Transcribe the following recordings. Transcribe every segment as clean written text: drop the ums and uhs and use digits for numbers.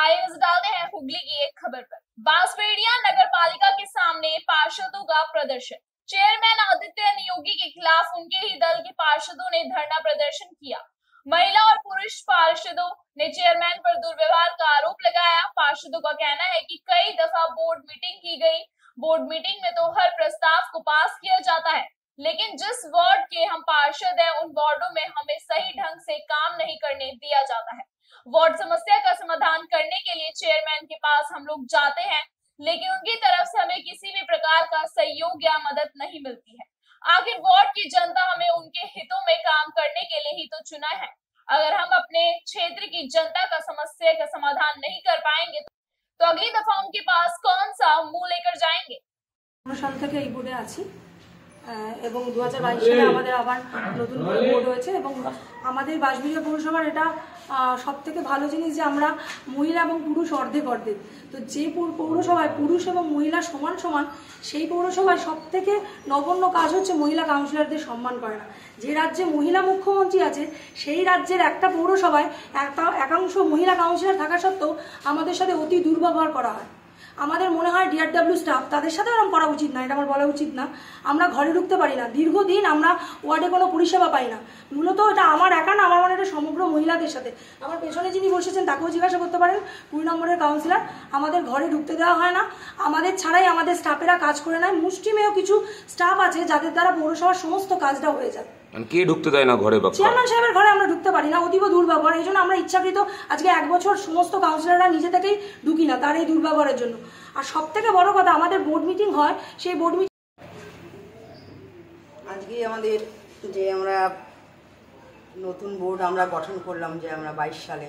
आइए नजर डालते हैं हुगली की एक खबर पर। बांसबेड़िया नगर पालिका के सामने पार्षदों का प्रदर्शन। चेयरमैन आदित्य नियोगी के खिलाफ उनके ही दल के पार्षदों ने धरना प्रदर्शन किया। महिला और पुरुष पार्षदों ने चेयरमैन पर दुर्व्यवहार का आरोप लगाया। पार्षदों का कहना है कि कई दफा बोर्ड मीटिंग की गई। बोर्ड मीटिंग में तो हर प्रस्ताव को पास किया जाता है, लेकिन जिस वार्ड के हम पार्षद हैं उन वार्डों में हमें सही ढंग से काम नहीं करने दिया जाता है। वार्ड समस्या का समाधान करने के लिए चेयरमैन के पास हम लोग जाते हैं, लेकिन उनकी तरफ से हमें किसी भी प्रकार का सहयोग या मदद नहीं मिलती है। आखिर वार्ड की जनता हमें उनके हितों में काम करने के लिए ही तो चुना है। अगर हम अपने क्षेत्र की जनता का समस्या का समाधान नहीं कर पाएंगे तो अगली दफा उनके पास कौन सा मुंह लेकर जाएंगे। সাল থেকে এই বোর্ডে আছি এবং 2022 সালে আমাদের আবার নতুন বোর্ড হয়েছে এবং আমাদের বাঁশবেড়িয়া পৌরসভার এটা সবথেকে ভালো জিনিস যে আমরা মহিলা এবং পুরুষ অর্ধেক অর্ধেক। তো যে পৌরসভায় পুরুষ এবং মহিলা সমান সমান সেই পৌরসভায় সবথেকে নগণ্য কাজ হচ্ছে মহিলা কাউন্সিলরদের সম্মান করে না। যে রাজ্যে মহিলা মুখ্যমন্ত্রী আছে সেই রাজ্যের একটা পৌরসভায় একাংশ মহিলা কাউন্সিলর থাকা সত্ত্বেও আমাদের সাথে অতি দুর্ব্যবহার করা হয়। আমাদের মনে হয় ডিআরডব্লিউ স্টাফ তাদের সাথে এরকম করা উচিত না, এটা আমার বলা উচিত না। আমরা ঘরে ঢুকতে পারি না, দীর্ঘদিন আমরা ওয়ার্ডে কোনো পরিষেবা পাই না। মূলত এটা আমার একা না, আমার মনে হয় সমগ্র মহিলাদের সাথে। আমার পেছনে যিনি বসেছেন তাকেও জিজ্ঞাসা করতে পারেন, 20 নম্বরের কাউন্সিলর। আমাদের ঘরে ঢুকতে দেওয়া হয় না, আমাদের ছাড়াই আমাদের স্টাফেরা কাজ করে নেয়। মুষ্টিমেয় কিছু স্টাফ আছে যাদের দ্বারা পৌরসভার সমস্ত কাজটা হয়ে যায়। কে ঢুকতে দেয় না ঘরে? চেয়ারম্যান সাহেবের ঘরে আমরা ঢুকতে পারি না, অতীব দুর্ব্যবহার। এই জন্য আমরা ইচ্ছাকৃত আজকে 1 বছর সমস্ত কাউন্সিলররা নিজে থেকেই ঢুকি না তার এই দুর্ব্যবহারের জন্য। আর সব থেকে বড় কথা, আমাদের বোর্ড মিটিং হয়, সেই বোর্ড মিটিং আজকে আমাদের যে আমরা নতুন বোর্ড আমরা গঠন করলাম যে আমরা 22 সালে,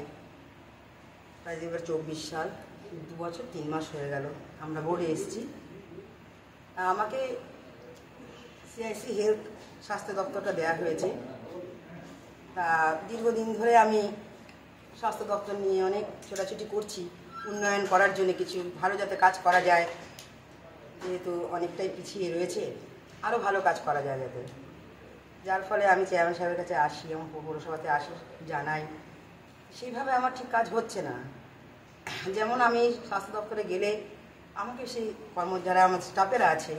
প্রায় 2024 সাল, 2 বছর 3 মাস হয়ে গেল আমরা বোর্ডে এসেছি। আমাকে সিআইসি হেলথ স্বাস্থ্য দপ্তরটা দেওয়া হয়েছে। তা দীর্ঘদিন ধরে আমি স্বাস্থ্য দপ্তর নিয়ে অনেক ছোটাছুটি করছি উন্নয়ন করার জন্য, কিছু ভালো যাতে কাজ করা যায়, যেহেতু অনেকটাই পিছিয়ে রয়েছে, আরও ভালো কাজ করা যায় যাতে। যার ফলে আমি চেয়ারম্যান সাহেবের কাছে আসি, আমার পৌরসভাতে আসি, জানাই। সেইভাবে আমার ঠিক কাজ হচ্ছে না। যেমন আমি স্বাস্থ্য দপ্তরে গেলে আমাকে সেই যারা আমার স্টাফেরা আছে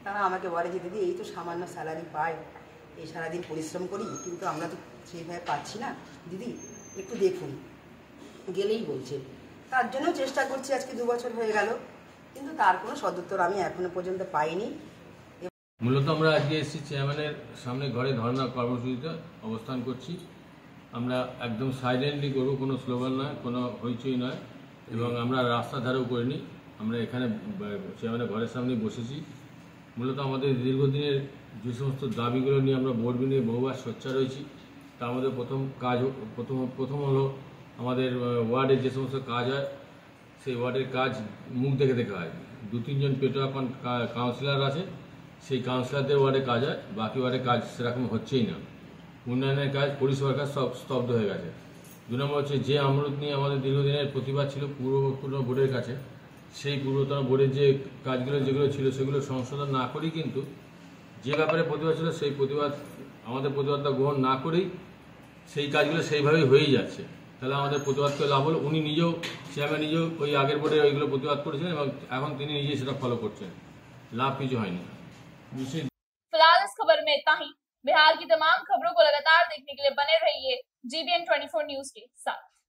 তারা আমাকে বলে যে দিদি এই তো সামান্য স্যালারি পাই, এই সারাদিন পরিশ্রম করি, কিন্তু আমরা তো সেইভাবে পাচ্ছি না, দিদি একটু দেখুন। গেলেই বলছে। তার জন্য চেষ্টা করছি, আজকে 2 বছর হয়ে গেল, কিন্তু তার কোনো সদুত্তর আমি এখনো পর্যন্ত পাইনি। মূলত আমরা আজকে এসেছি চেয়ারম্যানের সামনে ঘরে ধর্ণা কর্মসূচিতে অবস্থান করছি। আমরা একদম সাইলেন্টলি করবো, কোনো স্লোগান নয়, কোনো হইচই নয়, এবং আমরা রাস্তা ধারেও করিনি। আমরা এখানে চেয়ারম্যানের ঘরের সামনে বসেছি। মূলত আমাদের দীর্ঘদিনের যে সমস্ত দাবিগুলো নিয়ে আমরা বোর্ড নিয়ে বহুবার সোচ্চার রয়েছি। তা আমাদের প্রথম হলো আমাদের ওয়ার্ডের যে সমস্ত কাজ হয় সেই ওয়ার্ডের কাজ মুখ দেখে দেখে হয়। 2-3 জন পেটোয়া কাউন্সিলর আছে, সেই কাউন্সিলরদের ওয়ার্ডে কাজ হয়, বাকি ওয়ার্ডে কাজ সেরকম হচ্ছেই না। উন্নয়নের কাজ, পরিষেবার কাজ সব স্তব্ধ হয়ে গেছে। 2 নম্বর হচ্ছে যে আমরুত নিয়ে আমাদের দীর্ঘদিনের প্রতিবাদ ছিল পূর্বতন বোর্ডের কাছে, সেই পূর্বতন বোর্ডের যে কাজগুলো যেগুলো ছিল সেগুলো সংশোধন না করেই, কিন্তু যে ব্যাপারে প্রতিবাদ ছিল সেই আমাদের প্রতিবাদটা গ্রহণ না করেই সেই কাজগুলো সেইভাবেই হয়েই যাচ্ছে। তাহলে আমাদের প্রতিবাদ করে লাভ হলো, উনি নিজেও চেয়ারম্যান নিজেও ওই আগের বোর্ডে ওইগুলো প্রতিবাদ করেছেন এবং এখন তিনি নিজেই সেটা ফলো করছেন, লাভ কিছু হয়নি। फिलहाल इस खबर में इतना ही। बिहार की तमाम खबरों को लगातार देखने के लिए बने रहिए GBN 24 न्यूज के साथ।